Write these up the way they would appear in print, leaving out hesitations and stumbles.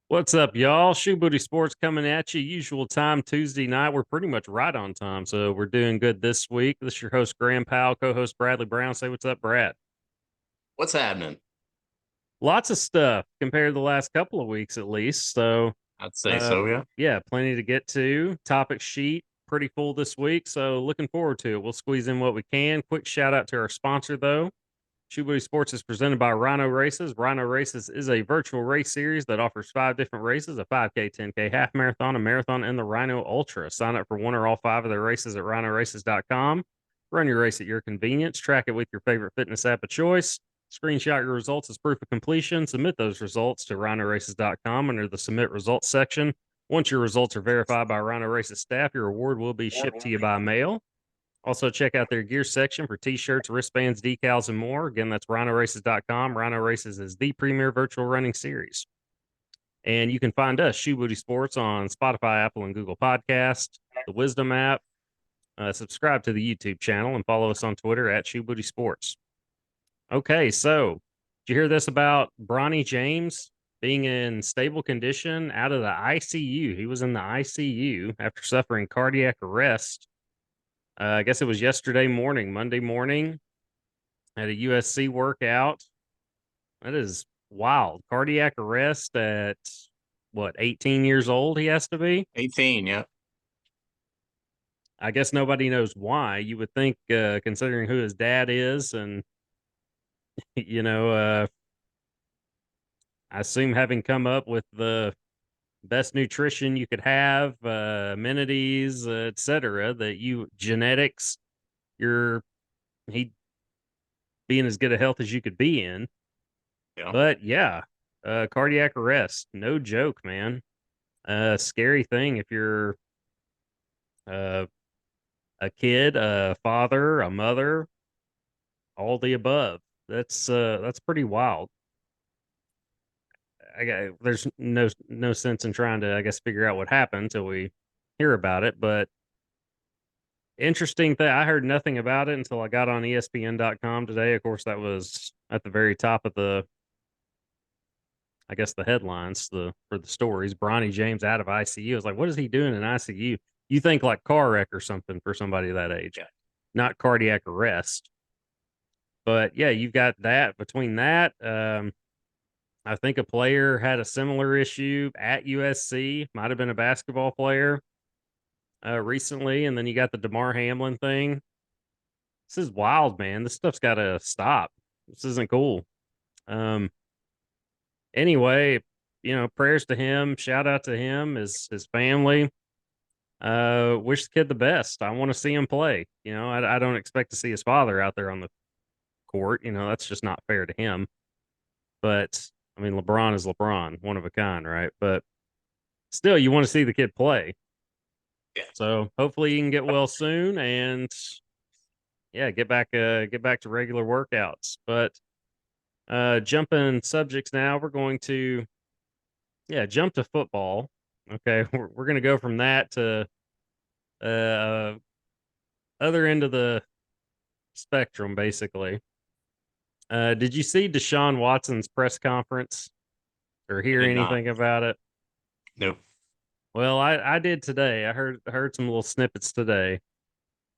What's up, y'all? Shoebooty Sports coming at you. Usual time, Tuesday night. We're pretty much right on time, so we're doing good this week. This is your host, Graham Powell, co-host Bradley Brown. Say what's up, Brad. What's happening? Lots of stuff compared to the last couple of weeks, at least. So, I'd say uh, so, yeah. yeah, plenty to get to. Topic sheet pretty full this week, so looking forward to it. We'll squeeze in what we can. Quick shout out to our sponsor, though. Shoebooty Sports is presented by Rhino Races. Rhino Races is a virtual race series that offers 5 different races: a 5K, 10K, half marathon, a marathon, and the Rhino Ultra. Sign up for one or all five of their races at rhinoraces.com. Run your race at your convenience. Track it with your favorite fitness app of choice. Screenshot your results as proof of completion. Submit those results to rhinoraces.com under the Submit Results section. Once your results are verified by Rhino Races staff, your reward will be shipped to you by mail. Also, check out their gear section for t-shirts, wristbands, decals, and more. Again, that's rhinoraces.com. Rhino Races is the premier virtual running series. And you can find us, Shoebooty Sports, on Spotify, Apple, and Google Podcast, the Wisdom app. Subscribe to the YouTube channel and follow us on Twitter at Shoebooty Sports. Okay, so did you hear this about Bronny James being in stable condition out of the ICU? He was in the ICU after suffering cardiac arrest. I guess it was yesterday morning, Monday morning, at a USC workout. That is wild. Cardiac arrest at what, 18 years old he has to be? 18, yeah. I guess nobody knows why. You would think, considering who his dad is, and, you know, I assume having come up with the best nutrition you could have, amenities, etc., that you genetics, you're he being as good a health as you could be in. Yeah. But yeah, cardiac arrest, no joke, man. Scary thing if you're uh, a kid, a father, a mother, all the above. That's pretty wild. There's no sense in trying to, I guess, figure out what happened until we hear about it. But interesting thing, I heard nothing about it until I got on ESPN.com today. Of course, that was at the very top of the, I guess, the headlines for the stories. Bronny James out of ICU. I was like, what is he doing in ICU? You think like car wreck or something for somebody that age, Yeah. not cardiac arrest. But yeah, you've got that. Between that, I think a player had a similar issue at USC. Might have been a basketball player recently, and then you got the Damar Hamlin thing. This is wild, man. This stuff's got to stop. This isn't cool. Um, anyway, prayers to him. Shout out to him, his family. Wish the kid the best. I want to see him play. I don't expect to see his father out there on the court. That's just not fair to him. But I mean, LeBron is LeBron, one of a kind, right? But still, you want to see the kid play. Yeah. So hopefully he can get well soon and yeah, get back to regular workouts. But jumping subjects now, we're going to jump to football. Okay, we're going to go from that to uh other end of the spectrum, basically. Did you see Deshaun Watson's press conference or I hear did not. anything about it? Nope. Well, I did today. I heard some little snippets today.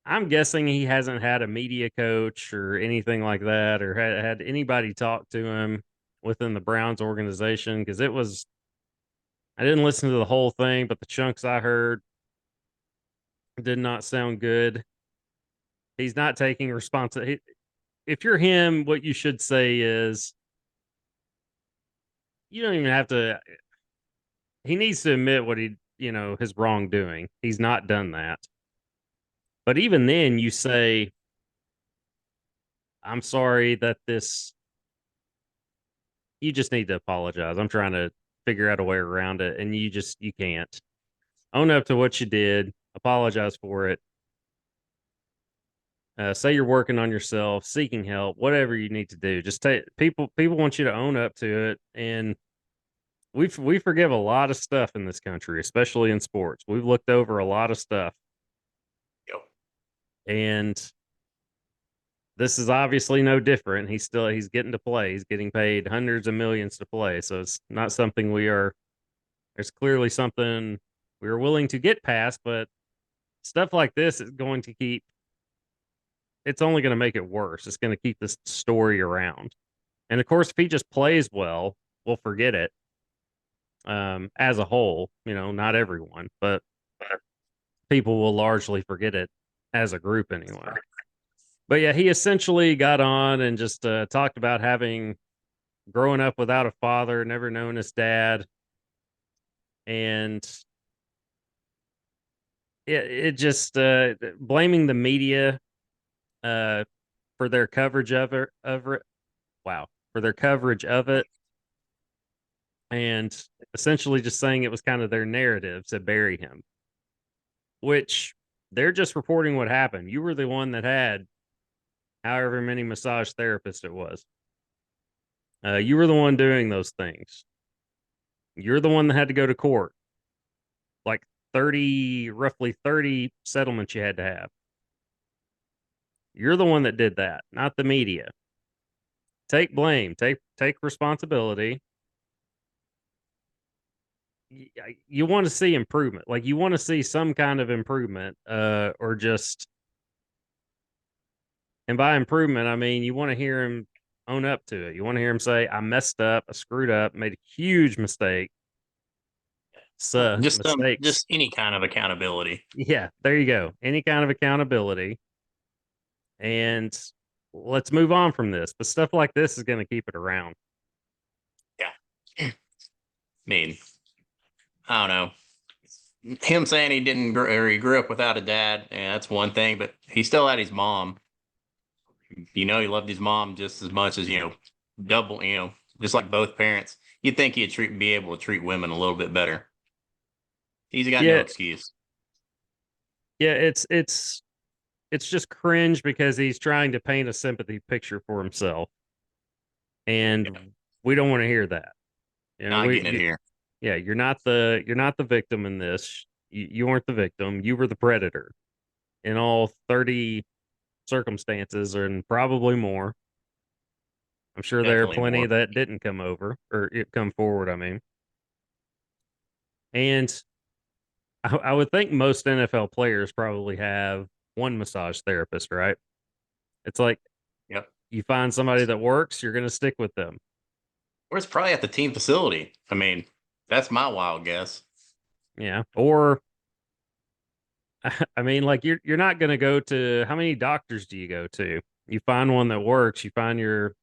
I'm guessing he hasn't had a media coach or anything like that, or had anybody talk to him within the Browns organization, because it was. I didn't listen to the whole thing, but the chunks I heard did not sound good. He's not taking responsibility. If you're him, what you should say is you don't even have to. He needs to admit what his wrongdoing. He's not done that. But even then, you say, I'm sorry that this, you just need to apologize. I'm trying to figure out a way around it. And you can't own up to what you did, apologize for it. Say you're working on yourself, seeking help, whatever you need to do. Just take people want you to own up to it. And we forgive a lot of stuff in this country, especially in sports. We've looked over a lot of stuff. Yep. And this is obviously no different. He's getting to play. He's getting paid hundreds of millions to play. So it's not something we are There's clearly something we were willing to get past, but stuff like this is going to keep. It's only going to make it worse. It's going to keep this story around. And of course, if he just plays well, we'll forget it. As a whole, not everyone, but people will largely forget it as a group anyway. But yeah, he essentially got on and just talked about having growing up without a father, never known his dad, and it just blaming the media uh, for their coverage of it. Wow, for their coverage of it, and essentially just saying it was kind of their narrative to bury him, which they're just reporting what happened. You were the one that had however many massage therapists it was. You were the one doing those things. You're the one that had to go to court. Like roughly 30 settlements you had to have. You're the one that did that, not the media. Take blame, take responsibility. You want to see improvement. Like you want to see some kind of improvement, or just, and by improvement, I mean you want to hear him own up to it. You want to hear him say, I messed up, I screwed up, made a huge mistake. Mistakes. Just any kind of accountability. Yeah, there you go. Any kind of accountability. And let's move on from this. But stuff like this is going to keep it around. Yeah. I mean, I don't know. Him saying he didn't or he grew up without a dad, yeah, that's one thing, but he still had his mom. He loved his mom just as much as, double, just like both parents. You'd think he'd be able to treat women a little bit better. He's got no Yeah, excuse. yeah, it's just cringe because he's trying to paint a sympathy picture for himself. And Yeah. we don't want to hear that. Not getting it here. Yeah, you're not the victim in this. You weren't the victim. You were the predator in all 30 circumstances and probably more. I'm sure there are Definitely plenty more. that didn't come over or come forward. I mean, and I would think most NFL players probably have one massage therapist, right? It's like Yep. you find somebody that works, you're going to stick with them. Or it's probably at the team facility. I mean, that's my wild guess. Yeah. Or I mean, like you're not going to go to, how many doctors do you go to? You find one that works, you find your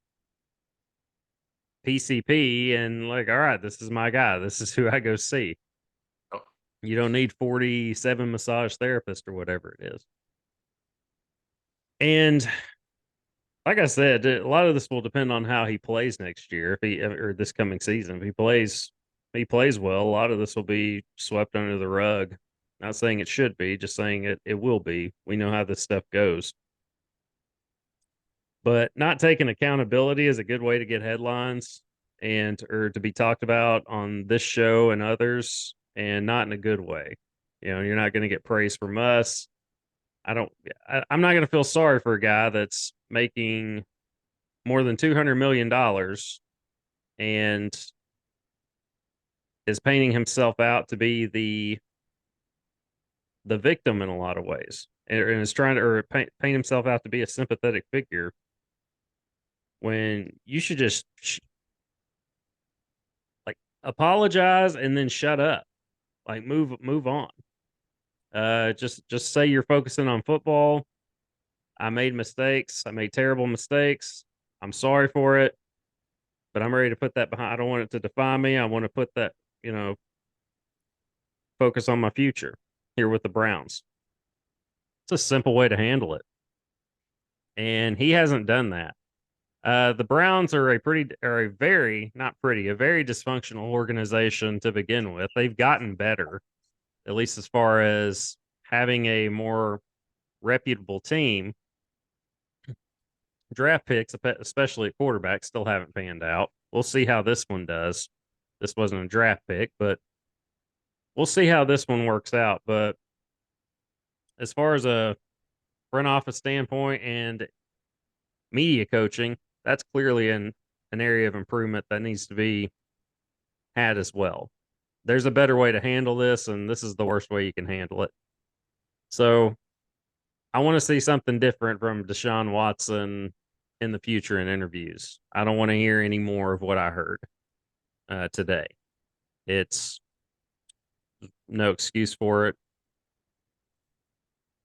PCP and like, all right, this is my guy. This is who I go see. Oh, You don't need 47 massage therapists or whatever it is. And like I said, a lot of this will depend on how he plays next year. If he or this coming season, if he plays well, a lot of this will be swept under the rug. Not saying it should be, just saying it will be. We know how this stuff goes. But not taking accountability is a good way to get headlines and or to be talked about on this show and others, and not in a good way. You're not going to get praise from us. I'm not going to feel sorry for a guy that's making more than $200 million and is painting himself out to be the victim in a lot of ways, and is trying to paint himself out to be a sympathetic figure when you should just like apologize and then shut up, like move on. Just say you're focusing on football. I made mistakes. I made terrible mistakes. I'm sorry for it, but I'm ready to put that behind. I don't want it to define me. I want to put that, focus on my future here with the Browns. It's a simple way to handle it. And he hasn't done that. The Browns are a very, not pretty, a very dysfunctional organization to begin with. They've gotten better, at least as far as having a more reputable team. Draft picks, especially at quarterback, still haven't panned out. We'll see how this one does. This wasn't a draft pick, but we'll see how this one works out. But as far as a front office standpoint and media coaching, that's clearly an area of improvement that needs to be had as well. there's a better way to handle this, and this is the worst way you can handle it. So I want to see something different from Deshaun Watson in the future in interviews. I don't want to hear any more of what I heard today. It's no excuse for it.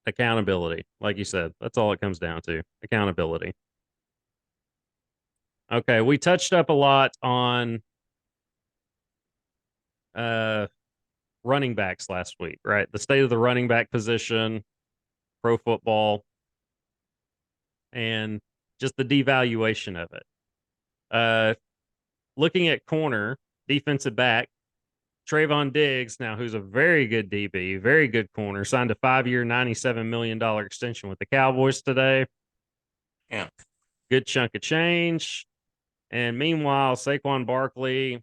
Accountability, like you said, that's all it comes down to. Accountability. Okay, we touched up a lot on uh running backs last week, right? The state of the running back position, pro football, and just the devaluation of it. Looking at corner, defensive back, Trevon Diggs, now who's a very good DB, very good corner, signed a 5-year, $97 million extension with the Cowboys today. Yeah. Good chunk of change. And meanwhile, Saquon Barkley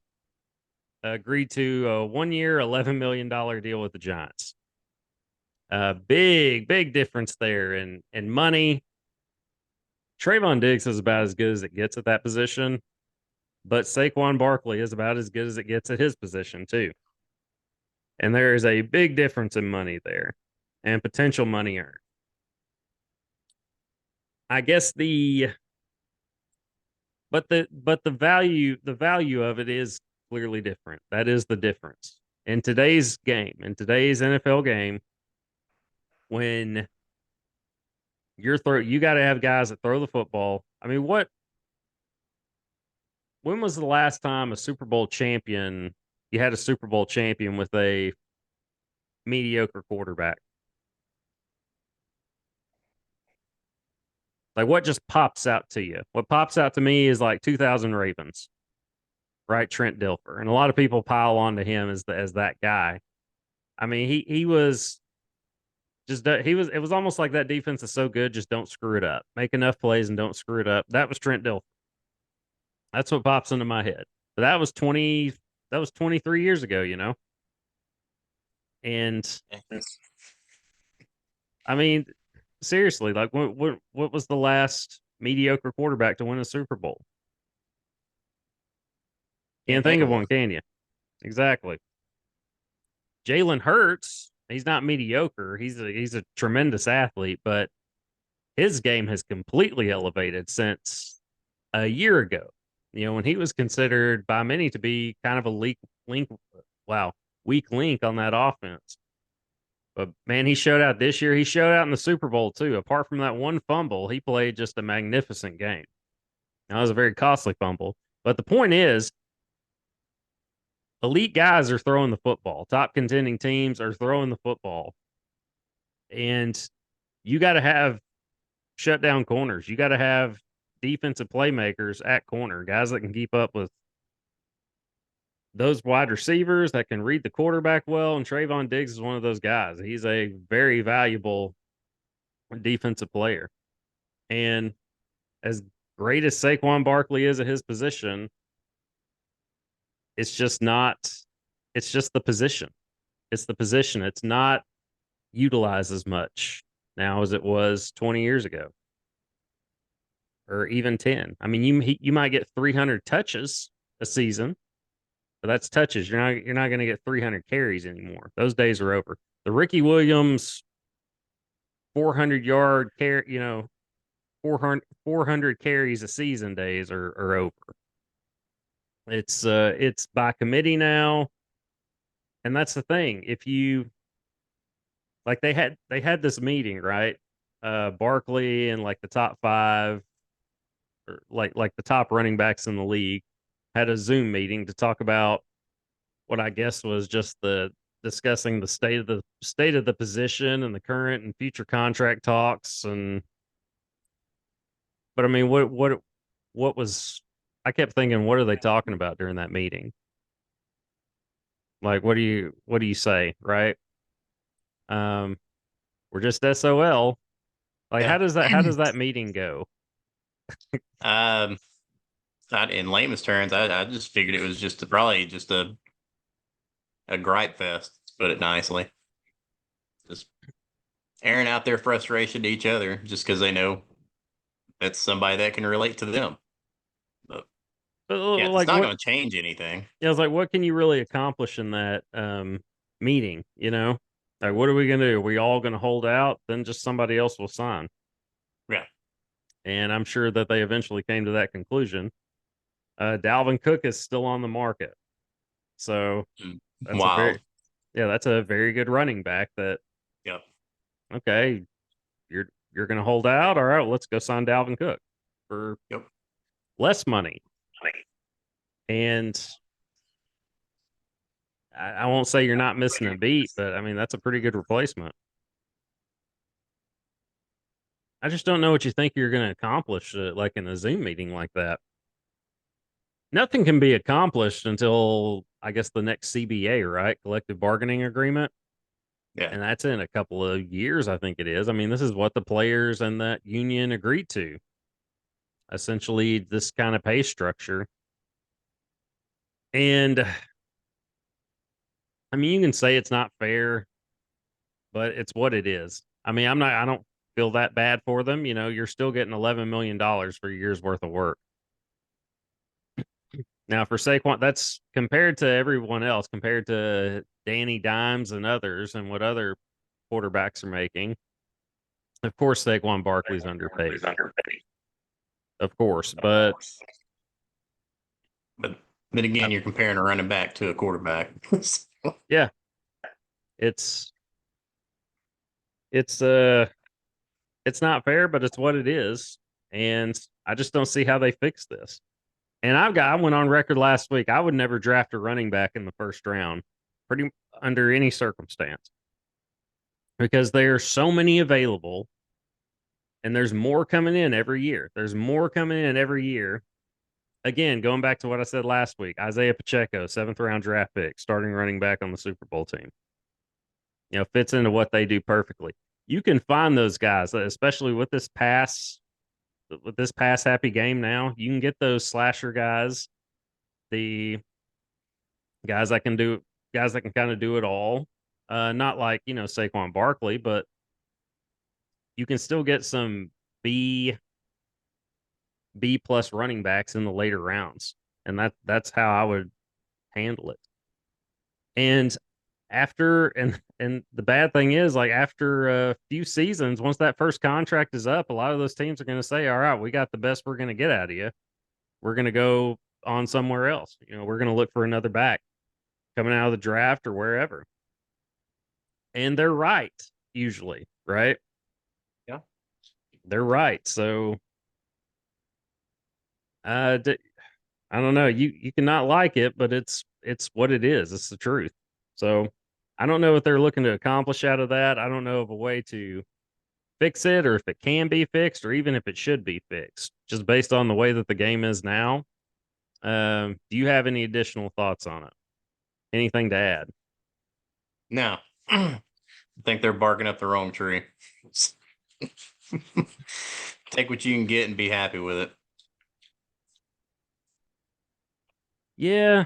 agreed to a 1-year, $11 million deal with the Giants. Big difference there in money. Trevon Diggs is about as good as it gets at that position, but Saquon Barkley is about as good as it gets at his position too. And there is a big difference in money there and potential money earned. I guess the value of it is clearly different. That is the difference. In today's game, in today's NFL game, when you got to have guys that throw the football. I mean, when was the last time you had a Super Bowl champion with a mediocre quarterback? Like, what just pops out to you? What pops out to me is like 2000 Ravens, right? Trent Dilfer. And a lot of people pile on to him as that guy. I mean, he was it was almost like that defense is so good, just don't screw it up. Make enough plays and don't screw it up. That was Trent Dilfer. That's what pops into my head. But that was 23 years ago, you know? And I mean, seriously, like what was the last mediocre quarterback to win a Super Bowl? Can't think of one, can you? Exactly. Jalen Hurts, he's not mediocre. He's a tremendous athlete, but his game has completely elevated since a year ago. You know, when he was considered by many to be kind of a weak link on that offense. But man, he showed out this year. He showed out in the Super Bowl too. Apart from that one fumble, he played just a magnificent game. That was a very costly fumble. But the point is, elite guys are throwing the football. Top contending teams are throwing the football. And you got to have shutdown corners. You got to have defensive playmakers at corner, guys that can keep up with those wide receivers that can read the quarterback well. And Trevon Diggs is one of those guys. He's a very valuable defensive player. And as great as Saquon Barkley is at his position, it's just the position. It's the position. It's not utilized as much now as it was 20 years ago or even 10. I mean, you might get 300 touches a season, but that's touches. You're not going to get 300 carries anymore. Those days are over. The Ricky Williams 400-yard carry, 400 carries a season days are over. It's by committee now. And that's the thing. If you like they had this meeting, right? Barkley and like the top 5 or like the top running backs in the league had a Zoom meeting to talk about what I guess was just discussing the state of the position and the current and future contract talks. And but I mean, what was I kept thinking, what are they talking about during that meeting? Like, what do you say, right? We're just SOL. Like, Yeah. how does that meeting go? In layman's terms, I just figured it was probably just a gripe fest, to put it nicely. Just airing out their frustration to each other just because they know that's somebody that can relate to them. But But Yeah, it's like not what? going to change anything. Yeah, I was like, what can you really accomplish in that meeting? Like, what are we gonna do? Are we all gonna hold out? Then just somebody else will sign. Yeah. And I'm sure that they eventually came to that conclusion. Dalvin Cook is still on the market, so Mm. that's a Wild. very that's a very good running back. That Yep. okay, you're gonna hold out. All right, let's go sign Dalvin Cook for Yep. less money. And I won't say you're not missing a beat, but I mean that's a pretty good replacement. I just don't know what you think you're going to accomplish, like in a Zoom meeting like that. Nothing can be accomplished until I guess the next CBA, right? Collective bargaining agreement, Yeah. and that's in a couple of years, I think it is. I mean, this is what the players and that union agreed to. Essentially, this kind of pay structure, and I mean, you can say it's not fair, but it's what it is. I mean, I don't feel that bad for them. You're still getting $11 million for a year's worth of work. Now, for Saquon, that's compared to everyone else, compared to Danny Dimes and others, and what other quarterbacks are making. Of course, Saquon Barkley's underpaid, of course, but But then uh, again, you're comparing a running back to a quarterback. yeah, it's it's uh it's not fair, but it's what it is, and I just don't see how they fix this. And I went on record last week. I would never draft a running back in the first round, pretty under any circumstance, because there are so many available and there's more coming in every year. There's more coming in every year. Again, going back to what I said last week, Isaiah Pacheco, 7th round draft pick, starting running back on the Super Bowl team. Fits into what they do perfectly. You can find those guys, especially with this pass happy game now. You can get those slasher guys, the guys that can do guys that can kind of do it all. Not like, Saquon Barkley, but you can still get some B B plus running backs in the later rounds. And that's how I would handle it. And and the bad thing is, like, after a few seasons, once that first contract is up, a lot of those teams are going to say, all right, we got the best we're going to get out of you. We're going to go on somewhere else. We're going to look for another back coming out of the draft or wherever. And they're right, usually, right? Yeah. They're right. So uh I don't know. You cannot like it, but it's what it is. It's the truth. So I don't know what they're looking to accomplish out of that. I don't know of a way to fix it, or if it can be fixed, or even if it should be fixed, just based on the way that the game is now. Do you have any additional thoughts on it? Anything to add? No. I think they're barking up the wrong tree. Take what you can get and be happy with it. Yeah,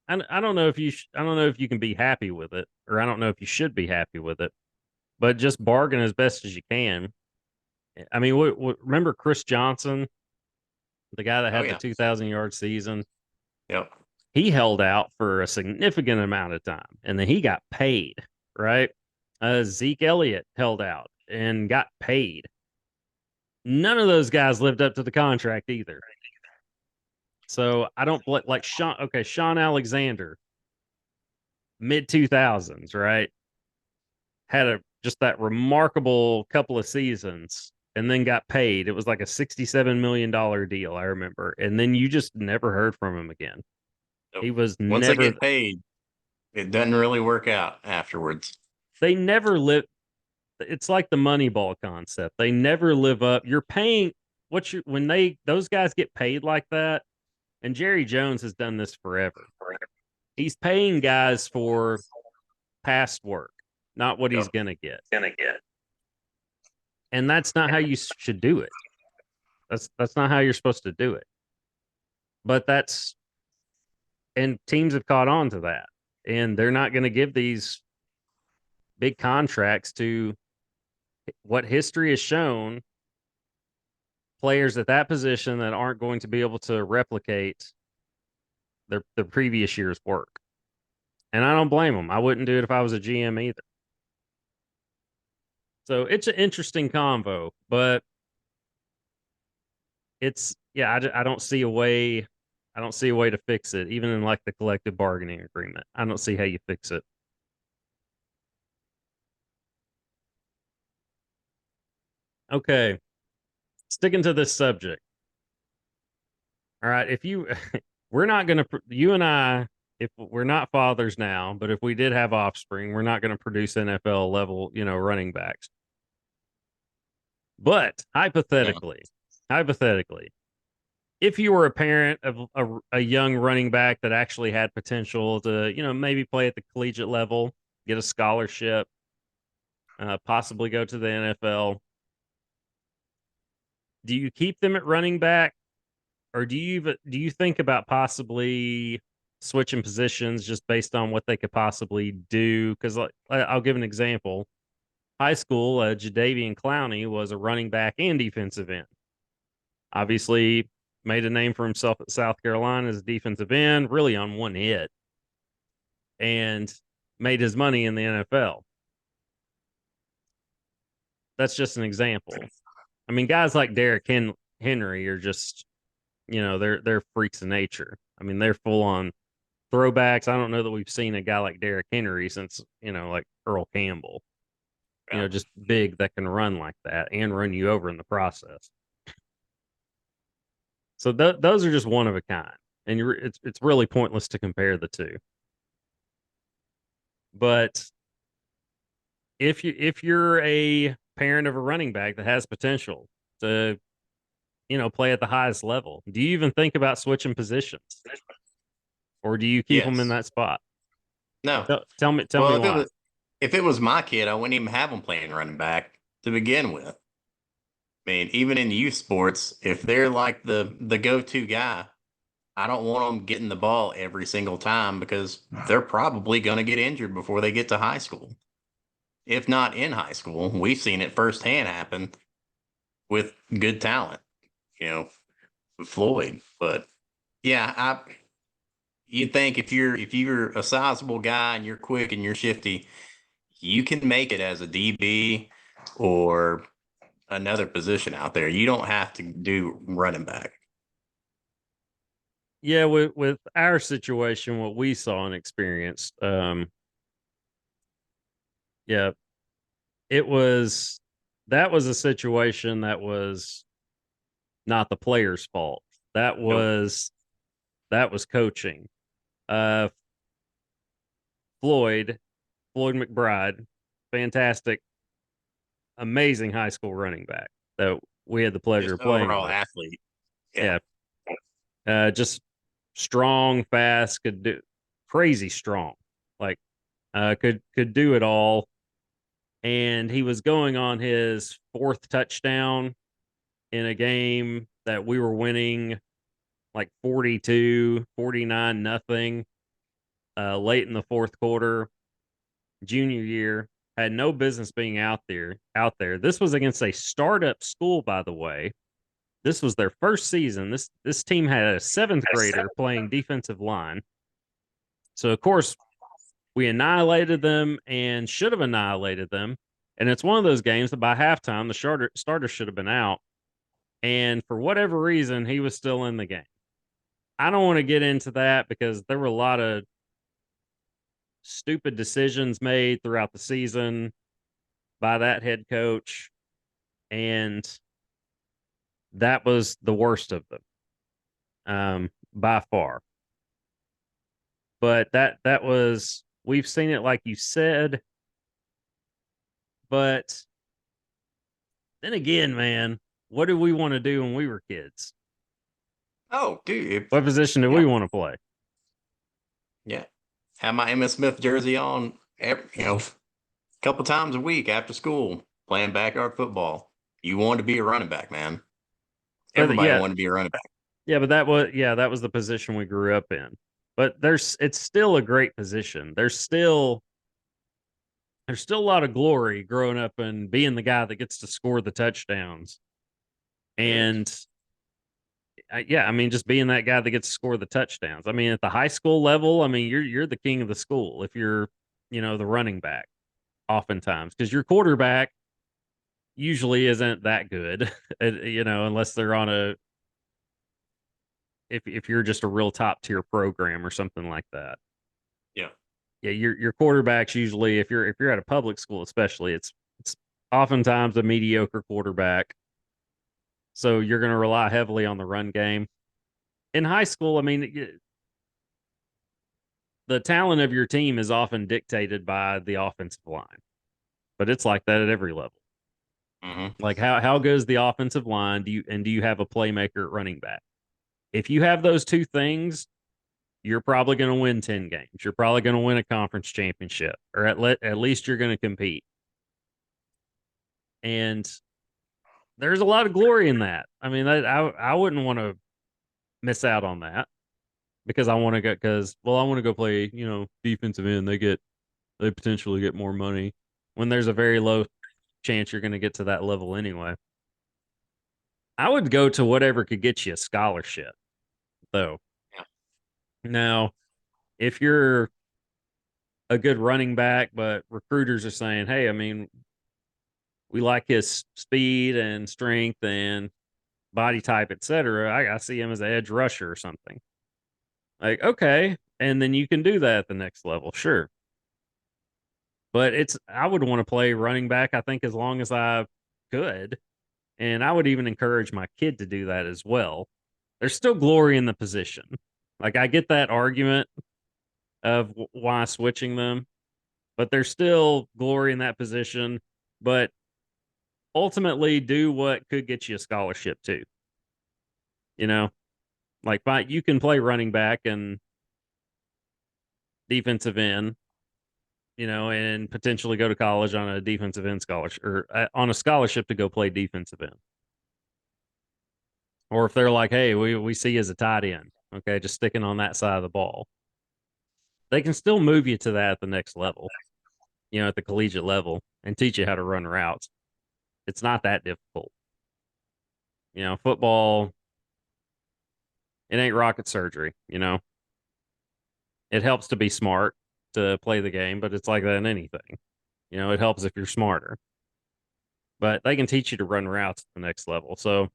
I don't know if I don't know if you can be happy with it, or I don't know if you should be happy with it, but just bargain as best as you can. I mean, remember Chris Johnson, the guy that Oh had the yeah. 2,000-yard season? Yep. He held out for a significant amount of time, and then he got paid, right? Zeke Elliott held out and got paid. None of those guys lived up to the contract either. So I don't like Sean. Okay, Sean Alexander, mid 2000s, right? Had a just that remarkable couple of seasons and then got paid. It was like a $67 million deal, I remember. And then you just never heard from him again. So He was once they never get paid, it doesn't really work out afterwards. they never live. It's like the Moneyball concept. They never live up. You're paying what you when those guys get paid like that, and Jerry Jones has done this forever. He's paying guys for past work, not what he's Yep. gonna get. And that's not how you should do it. That's not how you're supposed to do it. But that's and teams have caught on to that. And they're not going to give these big contracts to what history has shown players at that position that aren't going to be able to replicate their previous year's work. And I don't blame them. I wouldn't do it if I was a GM either. So it's an interesting convo, but I don't see a way. I don't see a way to fix it, even in like the collective bargaining agreement. I don't see how you fix it. Okay, sticking to this subject. All right, if you, we're not going to, you and I, if we're not fathers now, but if we did have offspring, we're not going to produce NFL level, running backs. But hypothetically, if you were a parent of a young running back that actually had potential to, maybe play at the collegiate level, get a scholarship, possibly go to the NFL, do you keep them at running back, or do you think about possibly switching positions just based on what they could possibly do? Because I'll give an example. High school, Jadeveon Clowney was a running back and defensive end. Obviously, made a name for himself at South Carolina as a defensive end, really on one hit, and made his money in the NFL. That's just an example. I mean, guys like Derrick Henry are just, they're freaks of nature. I mean, they're full on throwbacks. I don't know that we've seen a guy like Derrick Henry since, like Earl Campbell. Just big that can run like that and run you over in the process. So those are just one of a kind, and it's really pointless to compare the two. But if you're a parent of a running back that has potential to, play at the highest level, do you even think about switching positions, or do you keep them in Yes. that spot? No. Tell me Well, why. if it was my kid, I wouldn't even have him playing running back to begin with. I mean, even in youth sports, if they're like the go-to guy, I don't want them getting the ball every single time because they're probably going to get injured before they get to high school. If not in high school, we've seen it firsthand happen with good talent, you know, with Floyd. But yeah, you think if you're a sizable guy and you're quick and you're shifty, you can make it as a DB or another position out there. You don't have to do running back. Yeah, with our situation, what we saw and experienced, yeah, it was that was a situation that was not the player's fault. That Nope. was that was coaching. Uh, Floyd McBride, fantastic, amazing high school running back that we had the pleasure Just of playing overall with. athlete. Yeah. Yeah, just strong, fast, could do crazy strong, like could do it all. And he was going on his fourth touchdown in a game that we were winning like 49 nothing, late in the fourth quarter, junior year. Had no business being out there. This was against a startup school, by the way. This was their first season. This team had a seventh grader playing defensive line. So of course we annihilated them and should have annihilated them. And it's one of those games that by halftime the starter should have been out. And for whatever reason, he was still in the game. I don't want to get into that because there were a lot of stupid decisions made throughout the season by that head coach, and that was the worst of them, by far. But that was, we've seen it like you said, but then again, man, what did we want to do when we were kids? Oh, dude. What position did Yeah. we want to play? Yeah. Have my Emmitt Smith jersey on, a couple times a week after school, playing backyard football. You wanted to be a running back, man. But Everybody yeah, wanted to be a running back. but that was the position we grew up in. But it's still a great position. There's still a lot of glory growing up and being the guy that gets to score the touchdowns. There And is. Yeah, I mean, just being that guy that gets to score the touchdowns. I mean, at the high school level, I mean, you're the king of the school if you're, the running back, oftentimes, because your quarterback usually isn't that good, unless they're on a if you're just a real top tier program or something like that. Yeah. Yeah, your quarterbacks usually, if you're at a public school, especially, it's oftentimes a mediocre quarterback. So you're going to rely heavily on the run game. In high school, I mean, the talent of your team is often dictated by the offensive line, but it's like that at every level. Mm-hmm. Like how good is the offensive line? Do you have a playmaker at running back? If you have those two things, you're probably going to win 10 games. You're probably going to win a conference championship, or at least you're going to compete. And there's a lot of glory in that. I mean, I wouldn't want to miss out on that because I want to go I want to go play, defensive end. They potentially get more money when there's a very low chance you're going to get to that level anyway. I would go to whatever could get you a scholarship, though. Yeah. Now, if you're a good running back, but recruiters are saying, hey, I mean, we like his speed and strength and body type, etc. I see him as an edge rusher or something. Like, okay. And then you can do that at the next level, sure. But I would want to play running back, I think, as long as I could. And I would even encourage my kid to do that as well. There's still glory in the position. Like, I get that argument of why switching them, but there's still glory in that position. But ultimately, do what could get you a scholarship too. You know, like, you can play running back and defensive end, and potentially go to college on a defensive end scholarship or on a scholarship to go play defensive end. Or if they're like, hey, we see you as a tight end, okay, just sticking on that side of the ball, they can still move you to that at the next level, at the collegiate level, and teach you how to run routes. It's not that difficult. Football, it ain't rocket surgery, It helps to be smart to play the game, but it's like that in anything. It helps if you're smarter. But they can teach you to run routes at the next level. So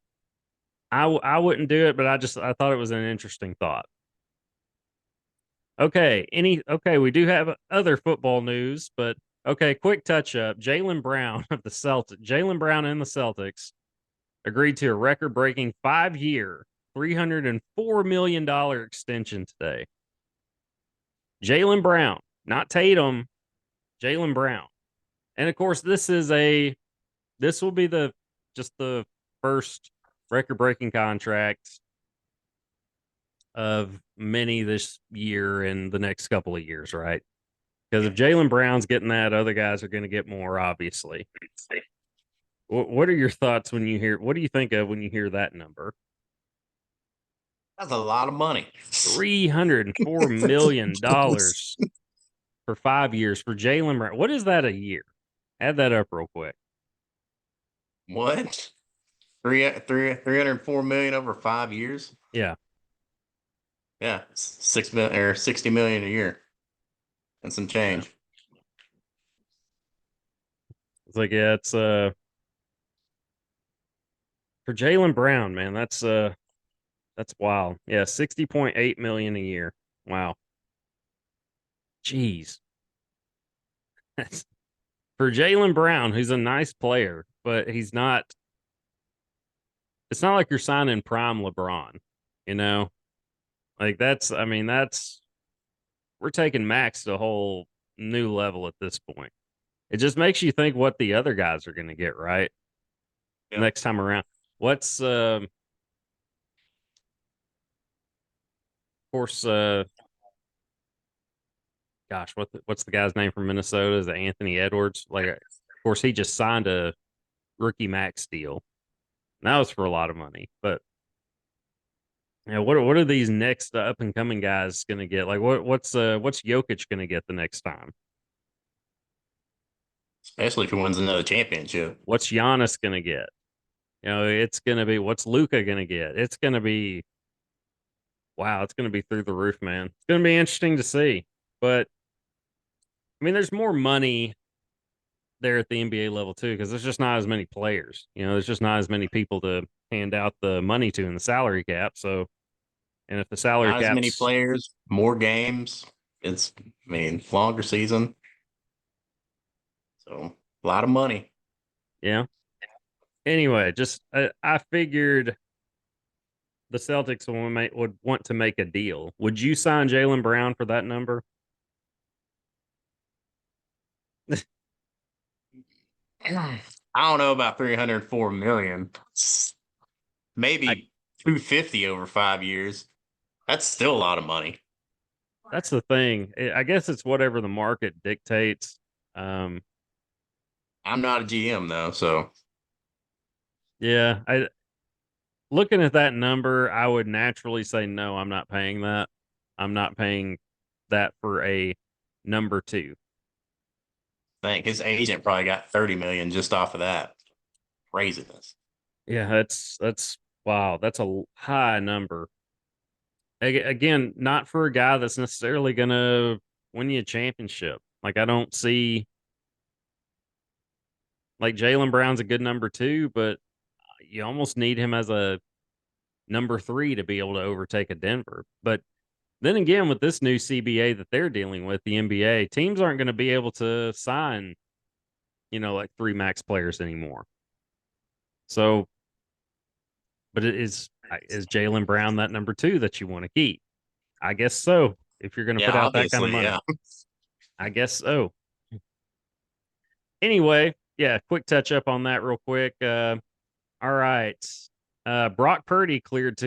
I wouldn't do it, but I thought it was an interesting thought. Okay, we do have other football news, but okay, quick touch up. Jaylen Brown of the Celtics, Jaylen Brown and the Celtics agreed to a record-breaking 5-year, $304 million extension today. Jaylen Brown, not Tatum, Jaylen Brown. And of course, this will be just the first record-breaking contract of many this year and the next couple of years, right? Because if Jaylen Brown's getting that, other guys are going to get more, obviously. What are your thoughts what do you think of when you hear that number? That's a lot of money. $304 million for 5 years for Jaylen Brown. What is that a year? Add that up real quick. What? 304 million over 5 years? Yeah. Yeah, 6 million or 60 million a year. And some change. It's like, yeah, it's for Jaylen Brown, man, that's wild. Yeah, 60.8 million a year. Wow. Jeez. That's for Jaylen Brown, who's a nice player, but it's not like you're signing prime LeBron, you know? Like we're taking Max to a whole new level at this point. It just makes you think what the other guys are going to get, right? Yep. Next time around. What's of course gosh, what's the guy's name from Minnesota? Is it Anthony Edwards? Like, of course, he just signed a rookie max deal. And that was for a lot of money. But what are these next up and coming guys going to get? Like, what's Jokic going to get the next time? Especially if he wins another championship. What's Giannis going to get? It's going to be what's Luca going to get? It's going to be wow, it's going to be through the roof, man. It's going to be interesting to see. But I mean, there's more money there at the NBA level too, because there's just not as many players. There's just not as many people to hand out the money to in the salary cap. So, and if the salary Not as many cap's players, more games. Longer season. So a lot of money. yeah. Anyway, just I figured the Celtics would want to make a deal. Would you sign Jaylen Brown for that number? I don't know about 304 million. I Maybe 250 over 5 years. That's still a lot of money. That's the thing. I guess it's whatever the market dictates. Um, I'm not a GM though, so yeah, I looking at that number, I would naturally say no. I'm not paying that. I'm not paying that for a number two. I think his agent probably got 30 million just off of that. Craziness. Yeah, that's wow. That's a high number. Again, not for a guy that's necessarily going to win you a championship. Like I don't see like Jaylen Brown's a good number two, but you almost need him as a number three to be able to overtake a Denver. But then again, with this new CBA that they're dealing with, the NBA, teams aren't going to be able to sign, like three max players anymore. So, but is Jaylen Brown that number two that you want to keep? I guess so. If you're going to Yeah, put out that kind of obviously, money, yeah. I guess so. Anyway, yeah, quick touch up on that real quick. All right. Brock Purdy cleared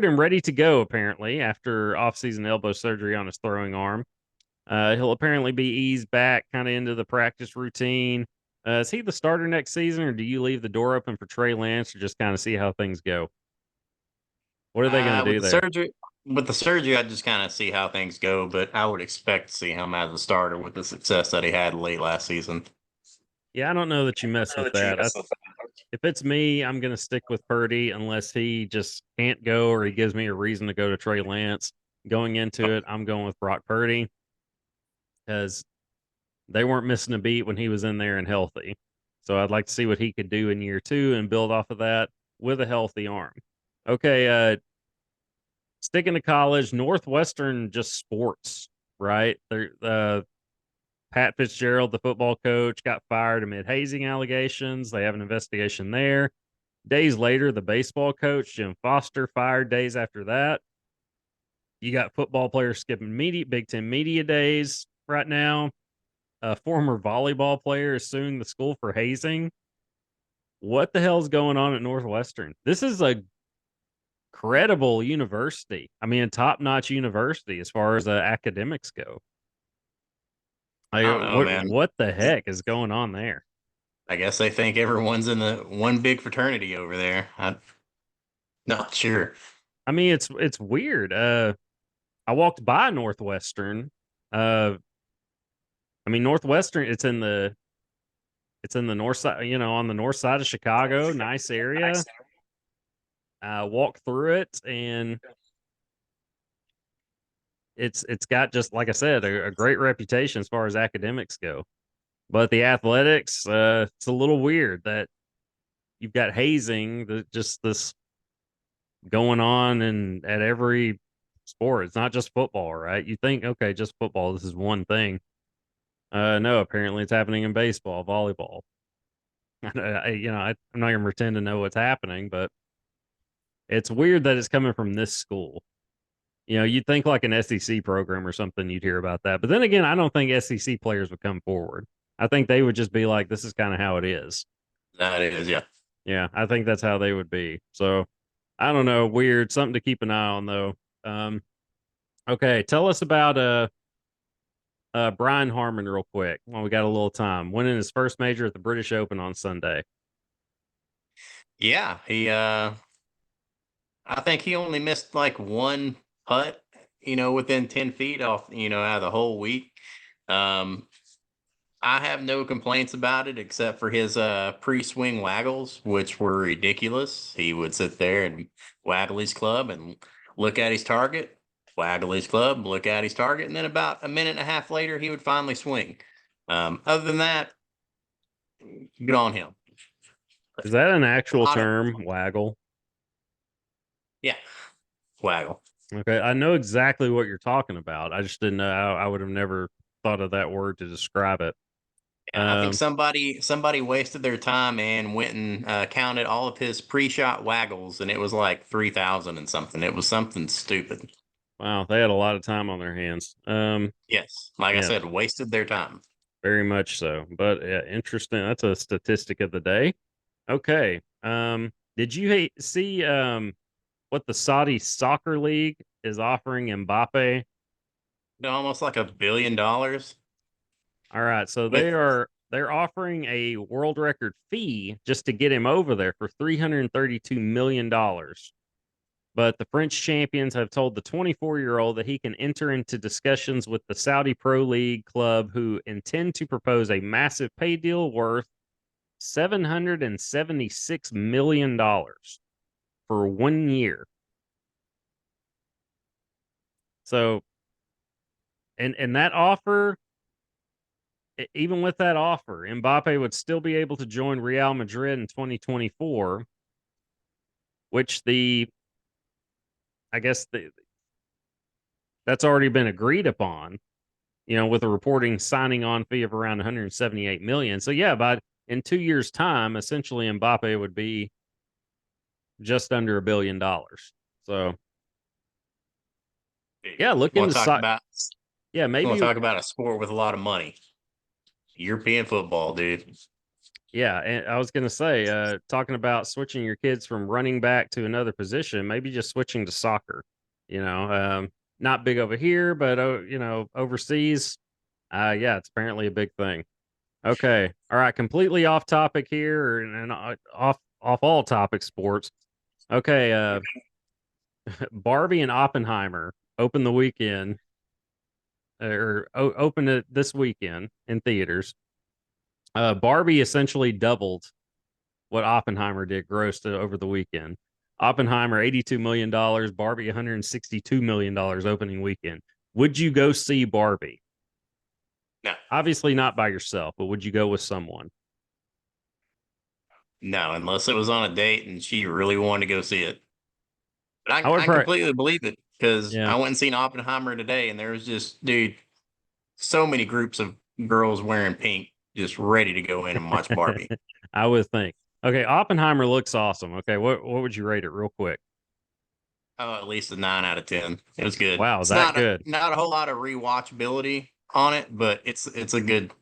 and ready to go apparently after offseason elbow surgery on his throwing arm. He'll apparently be eased back kind of into the practice routine. Is he the starter next season, or do you leave the door open for Trey Lance, or just kind of see how things go? What are they going to With do the there? surgery, I just kind of see how things go, but I would expect to see him as a starter with the success that he had late last season. Yeah, I don't know that you mess with that. If it's me, I'm going to stick with Purdy unless he just can't go or he gives me a reason to go to Trey Lance. Going into it, I'm going with Brock Purdy because they weren't missing a beat when he was in there and healthy. So I'd like to see what he could do in year two and build off of that with a healthy arm. Okay, sticking to college, Northwestern just sports, right? Pat Fitzgerald, the football coach, got fired amid hazing allegations. They have an investigation there. Days later, the baseball coach, Jim Foster, fired days after that. You got football players skipping Big Ten media days right now. A former volleyball player is suing the school for hazing. What the hell's going on at Northwestern? This is a credible university. I mean, a top-notch university as far as academics go. I Like, don't know, man. what the heck is going on there? I guess they think everyone's in the one big fraternity over there. I'm not sure. I mean, it's weird. I walked by Northwestern. Uh, I mean, Northwestern. It's in the north side. On the north side of Chicago. Nice area. Walk through it, and it's got, just like I said, a great reputation as far as academics go. But the athletics, it's a little weird that you've got hazing, just this going on and at every sport. It's not just football, right? You think, okay, just football, this is one thing. No, apparently it's happening in baseball, volleyball. I'm not gonna pretend to know what's happening, but it's weird that it's coming from this school. You'd think like an SEC program or something, you'd hear about that. But then again, I don't think SEC players would come forward. I think they would just be like, this is kind of how it is. That is, yeah. Yeah, I think that's how they would be. So I don't know. Weird. Something to keep an eye on though. Okay, tell us about Brian Harman real quick. Well, we got a little time. Winning his first major at the British Open on Sunday. Yeah, I think he only missed like one putt, within 10 feet off, out of the whole week. Um, I have no complaints about it except for his pre-swing waggles, which were ridiculous. He would sit there and waggle his club and look at his target, waggle his club, look at his target, and then about a minute and a half later, he would finally swing. Other than that, good on him. Is that an A actual lot of term, waggle? yeah, waggle. Okay, I know exactly what you're talking about. I just didn't know. I would have never thought of that word to describe it. Yeah, I think Um, somebody wasted their time and went and counted all of his pre-shot waggles, and it was like 3,000 and something. It was something stupid. wow, they had a lot of time on their hands. Yes, like I Yeah, said, wasted their time. very much so. But yeah, interesting. That's a statistic of the day. Okay. Did you see what the Saudi soccer league is offering Mbappe? Almost like $1 billion All right, so with they're offering a world record fee just to get him over there for $332 million. But the French champions have told the 24-year-old that he can enter into discussions with the Saudi Pro League club, who intend to propose a massive pay deal worth $776 million for 1 year. So, and that offer, even with that offer, Mbappe would still be able to join Real Madrid in 2024, which I guess that's already been agreed upon, with a reporting signing on fee of around 178 million. So yeah, but in 2 years' time, essentially Mbappe would be just under $1 billion. So yeah, look want into to talk about yeah, want to maybe talk about a sport with a lot of money. European football, dude. yeah, and I was gonna say, talking about switching your kids from running back to another position, maybe just switching to soccer. Not big over here, but overseas, yeah, it's apparently a big thing. Okay, all right, completely off topic here, and off all topic sports. Okay, Barbie and Oppenheimer open the weekend, or open it this weekend in theaters. Barbie essentially doubled what Oppenheimer did grossed over the weekend. Oppenheimer $82 million, Barbie $162 million opening weekend. Would you go see Barbie? No, Obviously not by yourself, but would you go with someone? no, unless it was on a date and she really wanted to go see it. But I would I probably, completely believe it because yeah. I went and seen Oppenheimer today, and there was just, dude, so many groups of girls wearing pink, just ready to go in and watch Barbie. I would think. Okay, Oppenheimer looks awesome. Okay, what would you rate it real quick? Oh, at least a 9 out of 10. It was good. Wow, It's that good. not a whole lot of rewatchability on it, but it's a good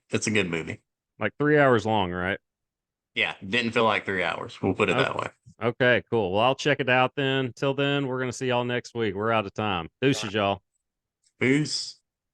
movie. Like 3 hours long, right? Yeah, didn't feel like 3 hours. We'll put it Okay. that way. Okay, cool. Well, I'll check it out then. Till then, we're gonna see y'all next week. We're out of time. Deuces, y'all. Peace.